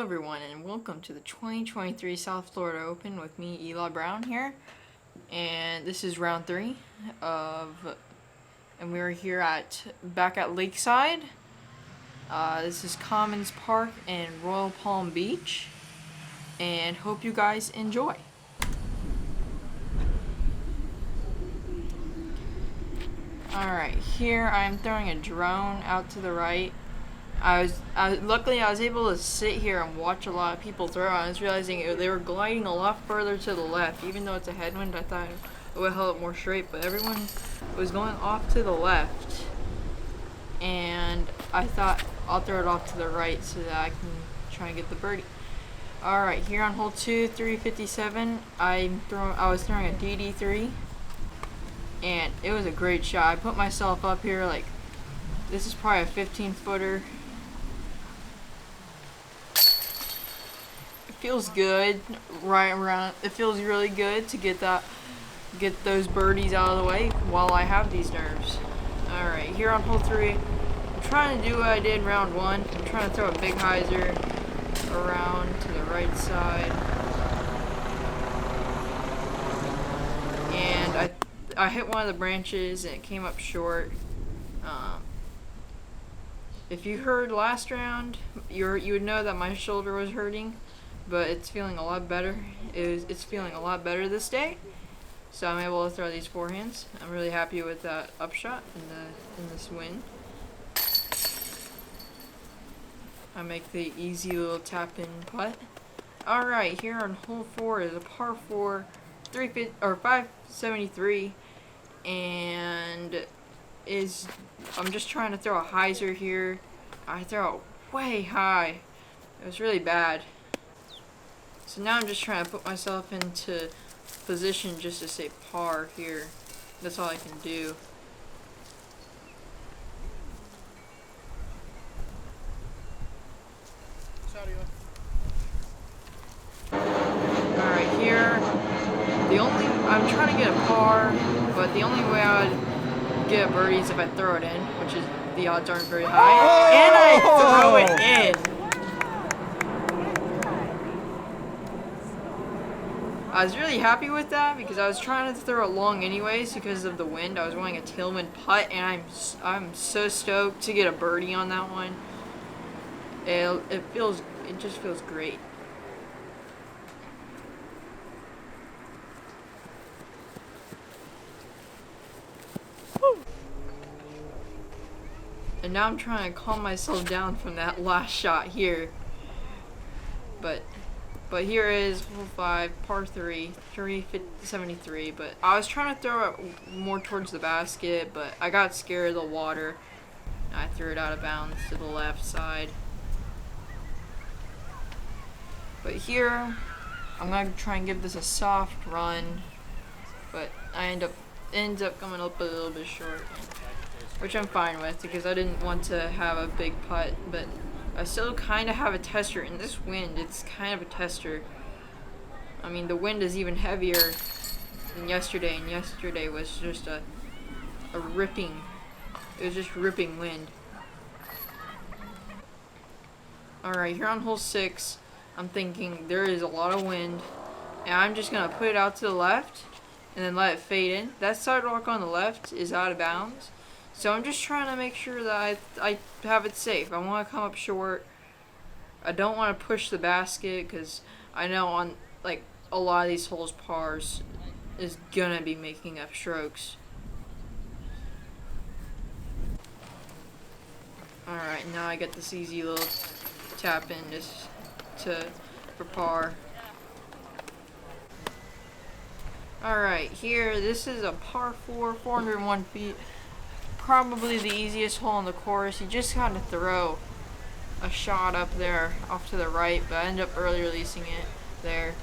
everyone, and welcome to the 2023 South Florida Open with me, Eli Brown here. And this is round 3 and we're here back at Lakeside. This is Commons Park in Royal Palm Beach, and hope you guys enjoy. Alright, here I'm throwing a drone out to the right. Luckily I was able to sit here and watch a lot of people throw. I was realizing they were gliding a lot further to the left. Even though it's a headwind, I thought it would hold it more straight, but everyone was going off to the left. And I thought I'll throw it off to the right so that I can try and get the birdie. Alright, here on hole 2, 357, I was throwing a DD3. And it was a great shot. I put myself up here like, this is probably a 15-footer. It feels good right around. It feels really good to get those birdies out of the way while I have these nerves. All right, here on hole 3, I'm trying to do what I did in round 1. I'm trying to throw a big hyzer around to the right side, and I hit one of the branches and it came up short. If you heard last round, you would know that my shoulder was hurting, but it's feeling a lot better. It's feeling a lot better this day, so I'm able to throw these forehands. I'm really happy with that upshot in this win. I make the easy little tap-in putt. All right, here on hole 4 is a par 4, 573, and I'm just trying to throw a hyzer here. I throw it way high. It was really bad. So now I'm just trying to put myself into position just to say par here. That's all I can do. Alright, here, I'm trying to get a par, but the only way I would get a birdie is if I throw it in, which is, the odds aren't very high, and I throw it in. I was really happy with that because I was trying to throw it long anyways because of the wind. I was wanting a tailwind putt, and I'm so stoked to get a birdie on that one. It just feels great. And now I'm trying to calm myself down from that last shot here. But here is hole 5, par 3, 373. But I was trying to throw it more towards the basket, but I got scared of the water. I threw it out of bounds to the left side. But here, I'm gonna try and give this a soft run, but I ends up coming up a little bit short, which I'm fine with because I didn't want to have a big putt, but I still kind of have a tester. In this wind, it's kind of a tester. I mean, the wind is even heavier than yesterday, and yesterday was just it was just ripping wind. Alright, here on hole 6, I'm thinking there is a lot of wind, and I'm just going to put it out to the left and then let it fade in. That sidewalk on the left is out of bounds. So I'm just trying to make sure that I have it safe. I want to come up short. I don't want to push the basket because I know on like a lot of these holes, pars is gonna be making up strokes. Alright, now I get this easy little tap in just for par. Alright, here, this is a par 4, 401 feet. Probably the easiest hole on the course. You just got to throw a shot up there off to the right, but I end up early releasing it there.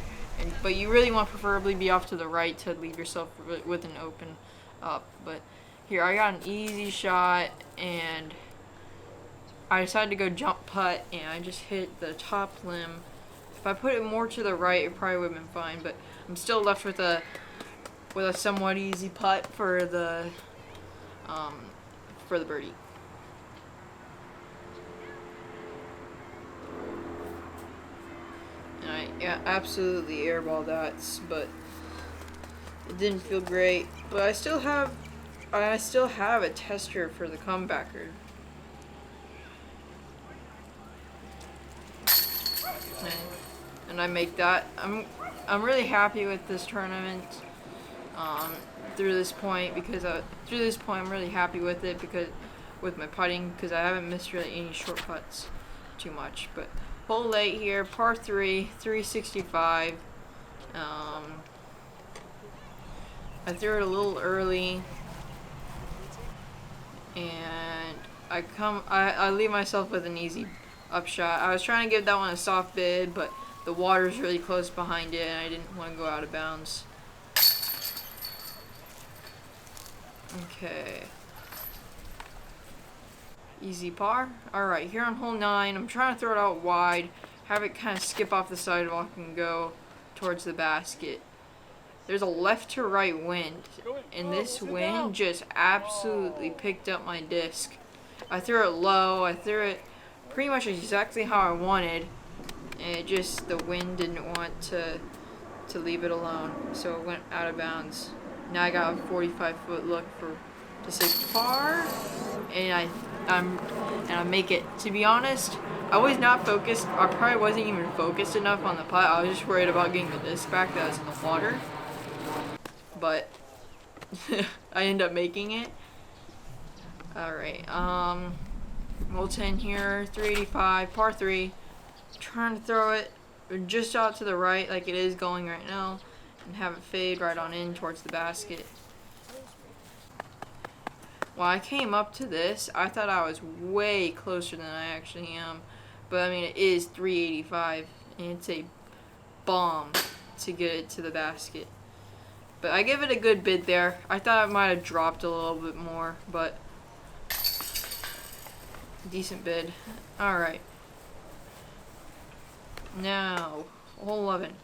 But you really want to preferably be off to the right to leave yourself with an open up. But here I got an easy shot, and I decided to go jump putt, and I just hit the top limb. If I put it more to the right, it probably would have been fine, but I'm still left with a somewhat easy putt for the birdie. Yeah, absolutely airball that, but it didn't feel great. But I still have a tester for the comebacker. And I make that. I'm really happy with this tournament. Through this point I'm really happy with it because with my putting because I haven't missed really any shortcuts too much. But hole 8 here, par 3, 365. I threw it a little early, and I leave myself with an easy upshot. I was trying to give that one a soft bid, but the water's really close behind it, and I didn't want to go out of bounds. Okay. Easy par. Alright, here on hole 9, I'm trying to throw it out wide, have it kind of skip off the sidewalk and go towards the basket. There's a left to right wind, and this wind just absolutely picked up my disc. I threw it low, I threw it pretty much exactly how I wanted, and it just, the wind didn't want to leave it alone, so it went out of bounds. Now I got a 45-foot look to say par, and I make it. To be honest, I was not focused. I probably wasn't even focused enough on the putt. I was just worried about getting the disc back that was in the water. But I end up making it. Alright, hole 10 here, 385, par 3. Trying to throw it just out to the right like it is going right now and have it fade right on in towards the basket. When I came up to this, I thought I was way closer than I actually am. But I mean, it is 385 and it's a bomb to get it to the basket. But I give it a good bid there. I thought it might have dropped a little bit more, but decent bid. Alright. Now, hole 11.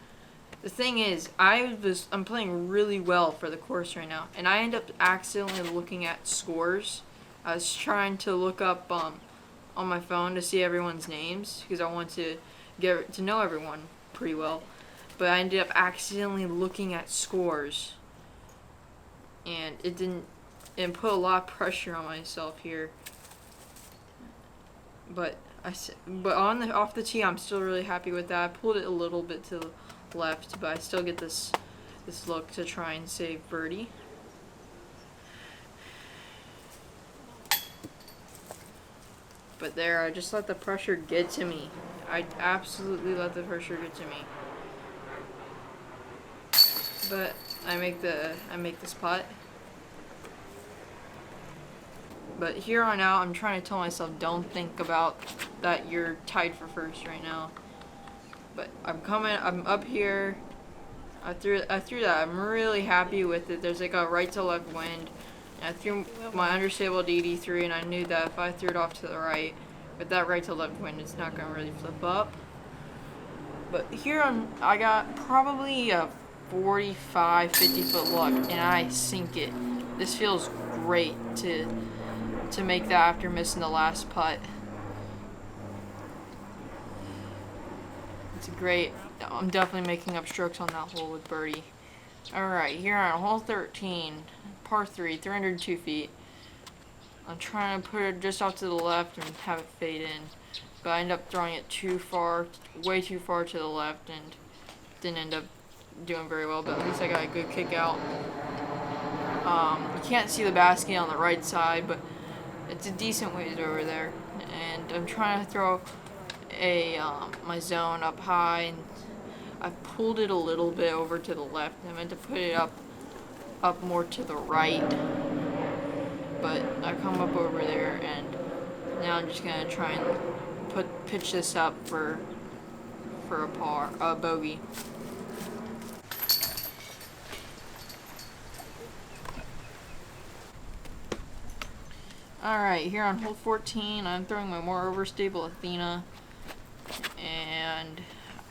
The thing is, I'm playing really well for the course right now, and I end up accidentally looking at scores. I was trying to look up on my phone to see everyone's names because I want to get to know everyone pretty well. But I ended up accidentally looking at scores, and it put a lot of pressure on myself here. But off the tee, I'm still really happy with that. I pulled it a little bit to the left, but I still get this look to try and save birdie. But there, I just let the pressure get to me. I absolutely let the pressure get to me. But I make this putt. But here on out, I'm trying to tell myself, don't think about that you're tied for first right now. But I'm up here. I threw that. I'm really happy with it. There's like a right to left wind. And I threw my understable to 83, and I knew that if I threw it off to the right, with that right to left wind, it's not gonna really flip up. But here I got probably a 45, 50-foot look, and I sink it. This feels great to make that after missing the last putt. It's great. I'm definitely making up strokes on that hole with birdie. Alright, here on hole 13, par 3, 302 feet. I'm trying to put it just out to the left and have it fade in. But I end up throwing it too far, way too far to the left, and didn't end up doing very well, but at least I got a good kick out. You can't see the basket on the right side, but it's a decent ways over there. And I'm trying to throw my zone up high, and I pulled it a little bit over to the left. I meant to put it up more to the right, but I come up over there, and now I'm just gonna try and pitch this up for a bogey. Alright, here on hole 14, I'm throwing my more overstable Athena, and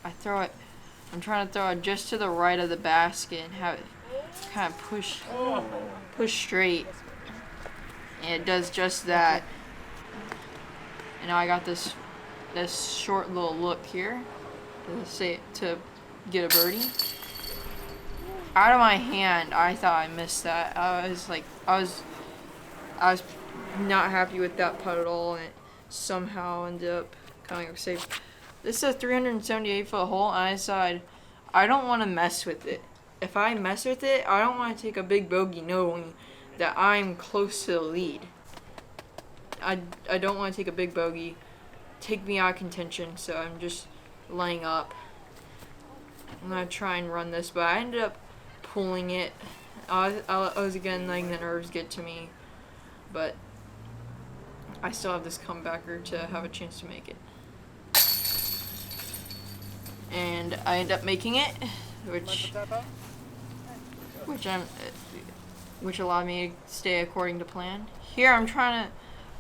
I'm trying to throw it just to the right of the basket and have it kind of push straight, and it does just that. And now I got this short little look here to get a birdie. Out of my hand, I thought I missed that. I was not happy with that putt at all, and it somehow ended up coming up safe. This is a 378-foot hole, and I decided I don't want to mess with it. If I mess with it, I don't want to take a big bogey knowing that I'm close to the lead. I don't want to take a big bogey, take me out of contention, so I'm just laying up. I'm going to try and run this, but I ended up pulling it. I was again letting the nerves get to me, but I still have this comebacker to have a chance to make it. And I end up making it, which allowed me to stay according to plan. Here I'm trying to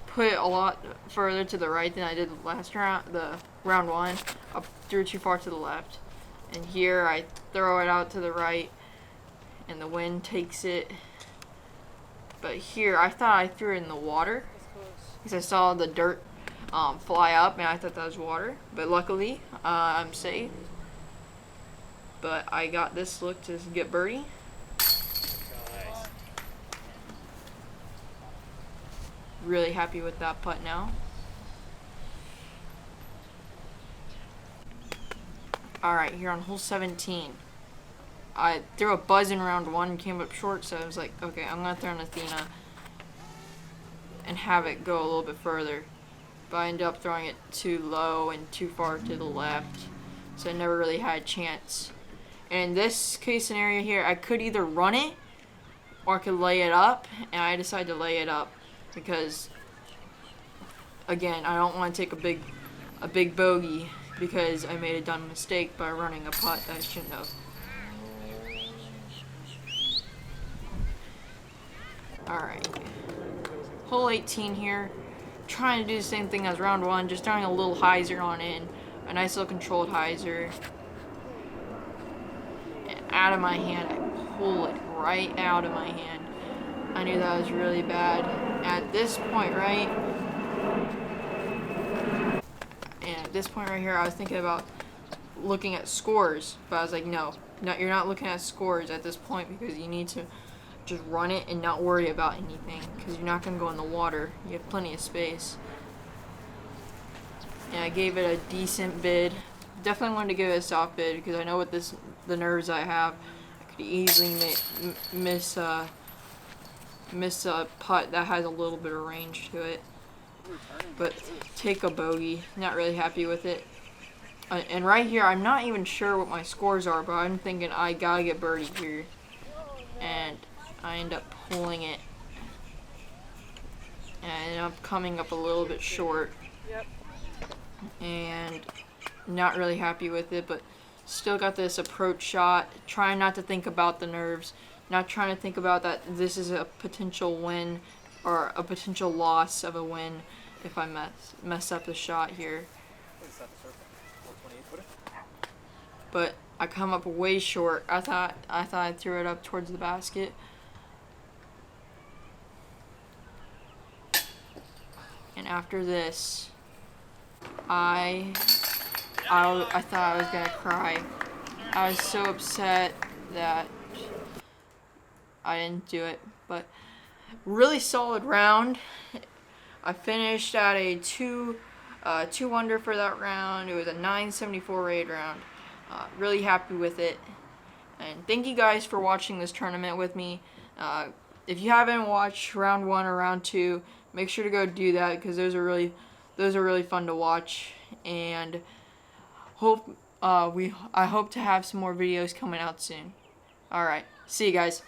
put it a lot further to the right than I did last round, the round one. I threw it too far to the left. And here I throw it out to the right and the wind takes it. But here I thought I threw it in the water because I saw the dirt fly up and I thought that was water. But luckily I'm safe. But I got this look to get birdie. Really happy with that putt now. Alright, here on hole 17. I threw a buzz in round one, came up short, so I was like, okay, I'm going to throw an Athena and have it go a little bit further. But I ended up throwing it too low and too far to the left, so I never really had a chance. And in this case scenario here, I could either run it or I could lay it up, and I decided to lay it up because, again, I don't want to take a big bogey because I made a dumb mistake by running a putt that I shouldn't have. Alright, hole 18 here, trying to do the same thing as round one, just throwing a little hyzer on in, a nice little controlled hyzer. And out of my hand, I pull it right out of my hand. I knew that was really bad. At this point, right here, I was thinking about looking at scores, but I was like, no, you're not looking at scores at this point because you need to just run it and not worry about anything because you're not going to go in the water. You have plenty of space. And I gave it a decent bid. Definitely wanted to give it a soft bid because I know with the nerves I have, I could easily miss a putt that has a little bit of range to it. But take a bogey. Not really happy with it. And right here, I'm not even sure what my scores are, but I'm thinking I gotta get birdie here. And I end up pulling it. And I end up coming up a little bit short. And not really happy with it, but still got this approach shot. Trying not to think about the nerves. Not trying to think about that this is a potential win or a potential loss of a win if I mess up the shot here. But I come up way short. I thought I threw it up towards the basket. And after this, I thought I was gonna cry. I was so upset that I didn't do it, but really solid round. I finished at a 2 under for that round. It was a 974 rated round. Really happy with it. And thank you guys for watching this tournament with me. If you haven't watched round 1 or round 2, make sure to go do that because those are really fun to watch. And I hope to have some more videos coming out soon. All right, see you guys.